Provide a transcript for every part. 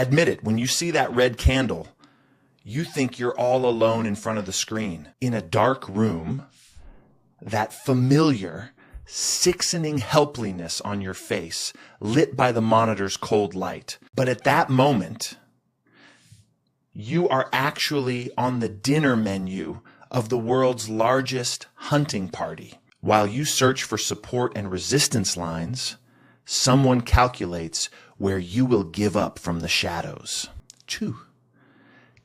Admit it, when you see that red candle, you think you're all alone in front of the screen. In a dark room, that familiar, sickening helplessness on your face, lit by the monitor's cold light. But at that moment, you are actually on the dinner menu of the world's largest hunting party. While you search for support and resistance lines, someone calculates where you will give up from the shadows. 2.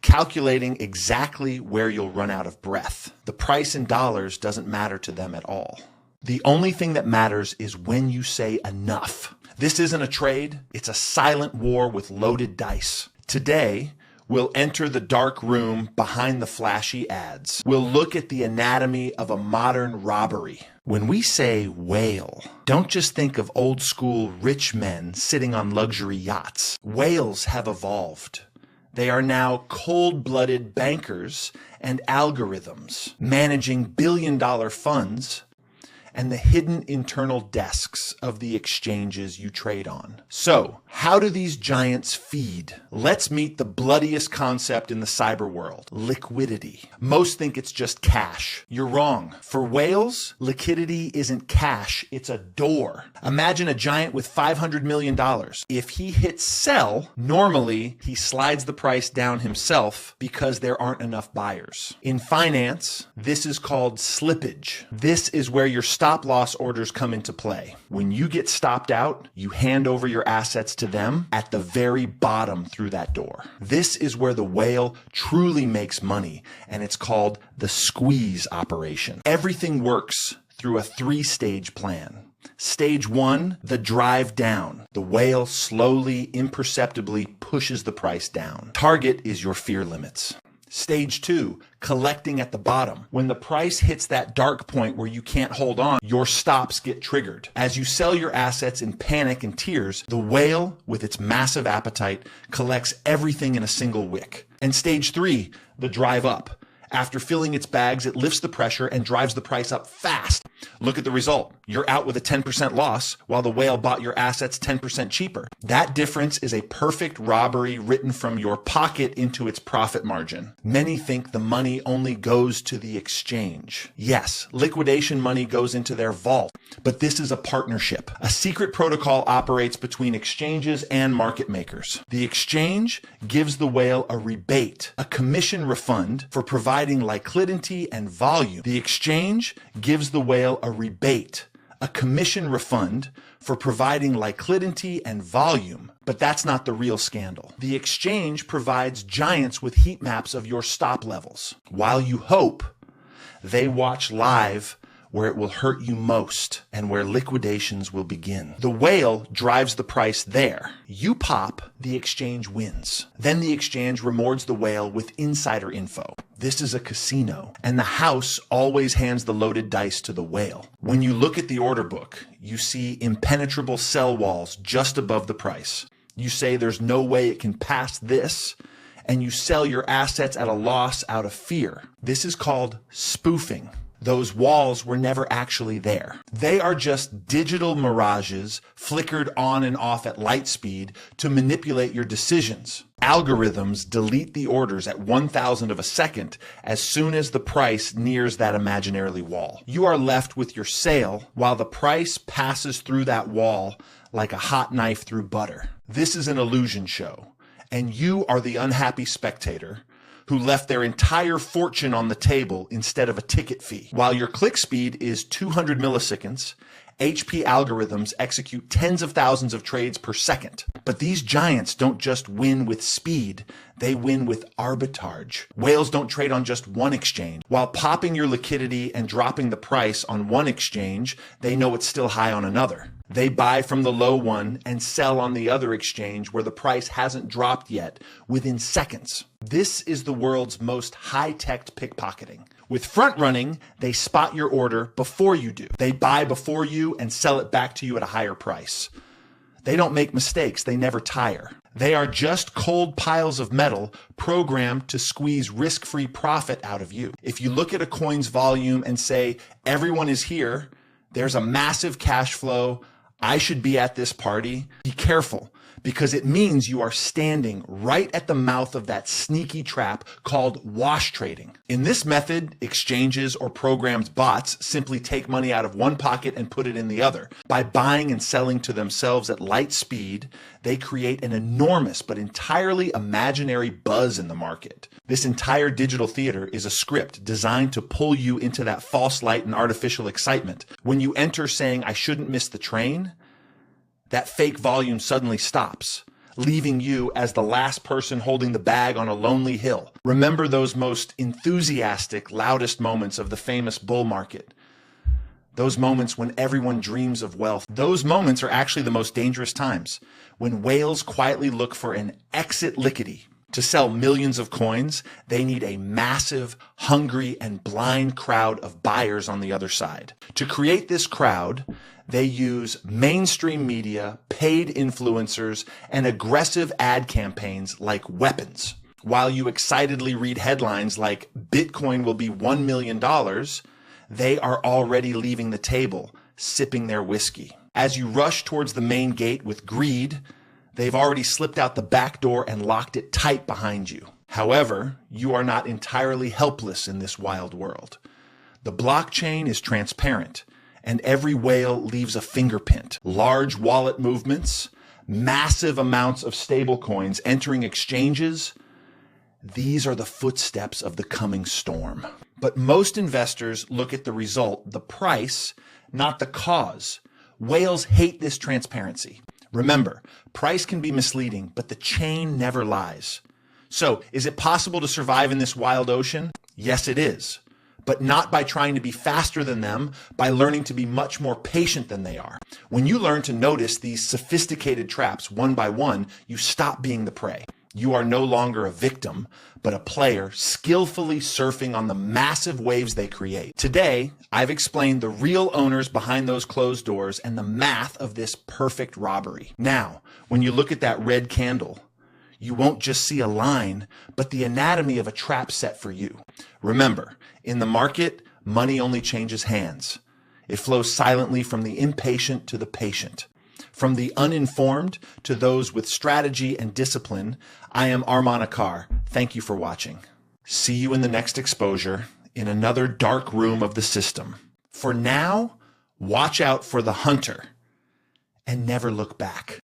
Calculating exactly where you'll run out of breath. The price in dollars doesn't matter to them at all. The only thing that matters is when you say enough. This isn't a trade, it's a silent war with loaded dice. Today, we'll enter the dark room behind the flashy ads. We'll look at the anatomy of a modern robbery. When we say whale, don't just think of old school rich men sitting on luxury yachts. Whales have evolved. They are now cold-blooded bankers and algorithms managing billion-dollar funds and the hidden internal desks of the exchanges you trade on. So, how do these giants feed? Let's meet the bloodiest concept in the cyber world, liquidity. Most think it's just cash. You're wrong. For whales, liquidity isn't cash, it's a door. Imagine a giant with $500 million. If he hits sell, normally he slides the price down himself because there aren't enough buyers. In finance, this is called slippage. This is where your stop loss orders come into play. When you get stopped out, you hand over your assets to them at the very bottom through that door. This is where the whale truly makes money, and it's called the squeeze operation. Everything works through a 3-stage plan. Stage 1, the drive down. The whale slowly, imperceptibly pushes the price down. Target is your fear limits. Stage 2, collecting at the bottom. When the price hits that dark point where you can't hold on, your stops get triggered. As you sell your assets in panic and tears, the whale, with its massive appetite, collects everything in a single wick. And stage 3, the drive up. After filling its bags, it lifts the pressure and drives the price up fast. Look at the result. You're out with a 10% loss while the whale bought your assets 10% cheaper. That difference is a perfect robbery written from your pocket into its profit margin. Many think the money only goes to the exchange. Yes, liquidation money goes into their vault, but this is a partnership. A secret protocol operates between exchanges and market makers. The exchange gives the whale a rebate, a commission refund for providing liquidity and volume. The exchange gives the whale a rebate, a commission refund for providing liquidity and volume. But that's not the real scandal. The exchange provides giants with heat maps of your stop levels. While you hope, they watch live where it will hurt you most and where liquidations will begin. The whale drives the price there. You pop, the exchange wins. Then the exchange rewards the whale with insider info. This is a casino, and the house always hands the loaded dice to the whale. When you look at the order book, you see impenetrable sell walls just above the price. You say there's no way it can pass this, and you sell your assets at a loss out of fear. This is called spoofing. Those walls were never actually there. They are just digital mirages flickered on and off at light speed to manipulate your decisions. Algorithms delete the orders at 1,000 of a second as soon as the price nears that imaginary wall. You are left with your sale while the price passes through that wall like a hot knife through butter. This is an illusion show, and you are the unhappy spectator who left their entire fortune on the table instead of a ticket fee. While your click speed is 200 milliseconds, HP algorithms execute tens of thousands of trades per second. But these giants don't just win with speed, they win with arbitrage. Whales don't trade on just one exchange. While popping your liquidity and dropping the price on one exchange, they know it's still high on another. They buy from the low one and sell on the other exchange where the price hasn't dropped yet within seconds. This is the world's most high-tech pickpocketing. With front running, they spot your order before you do. They buy before you and sell it back to you at a higher price. They don't make mistakes. They never tire. They are just cold piles of metal programmed to squeeze risk-free profit out of you. If you look at a coin's volume and say, everyone is here, there's a massive cash flow, I should be at this party, be careful, because it means you are standing right at the mouth of that sneaky trap called wash trading. In this method, exchanges or programmed bots simply take money out of one pocket and put it in the other. By buying and selling to themselves at light speed, they create an enormous but entirely imaginary buzz in the market. This entire digital theater is a script designed to pull you into that false light and artificial excitement. When you enter saying, "I shouldn't miss the train," that fake volume suddenly stops, leaving you as the last person holding the bag on a lonely hill. Remember those most enthusiastic, loudest moments of the famous bull market. Those moments when everyone dreams of wealth. Those moments are actually the most dangerous times, when whales quietly look for an exit liquidity. To sell millions of coins, they need a massive, hungry, and blind crowd of buyers on the other side. To create this crowd, they use mainstream media, paid influencers, and aggressive ad campaigns like weapons. While you excitedly read headlines like "Bitcoin will be $1 million," they are already leaving the table, sipping their whiskey. As you rush towards the main gate with greed, they've already slipped out the back door and locked it tight behind you. However, you are not entirely helpless in this wild world. The blockchain is transparent, and every whale leaves a fingerprint. Large wallet movements, massive amounts of stablecoins entering exchanges. These are the footsteps of the coming storm. But most investors look at the result, the price, not the cause. Whales hate this transparency. Remember, price can be misleading, but the chain never lies. So, is it possible to survive in this wild ocean? Yes, it is. But not by trying to be faster than them, by learning to be much more patient than they are. When you learn to notice these sophisticated traps one by one, you stop being the prey. You are no longer a victim, but a player skillfully surfing on the massive waves they create. Today, I've explained the real owners behind those closed doors and the math of this perfect robbery. Now, when you look at that red candle, you won't just see a line, but the anatomy of a trap set for you. Remember, in the market, money only changes hands. It flows silently from the impatient to the patient. From the uninformed to those with strategy and discipline, I am Arman Akar. Thank you for watching. See you in the next exposure in another dark room of the system. For now, watch out for the hunter and never look back.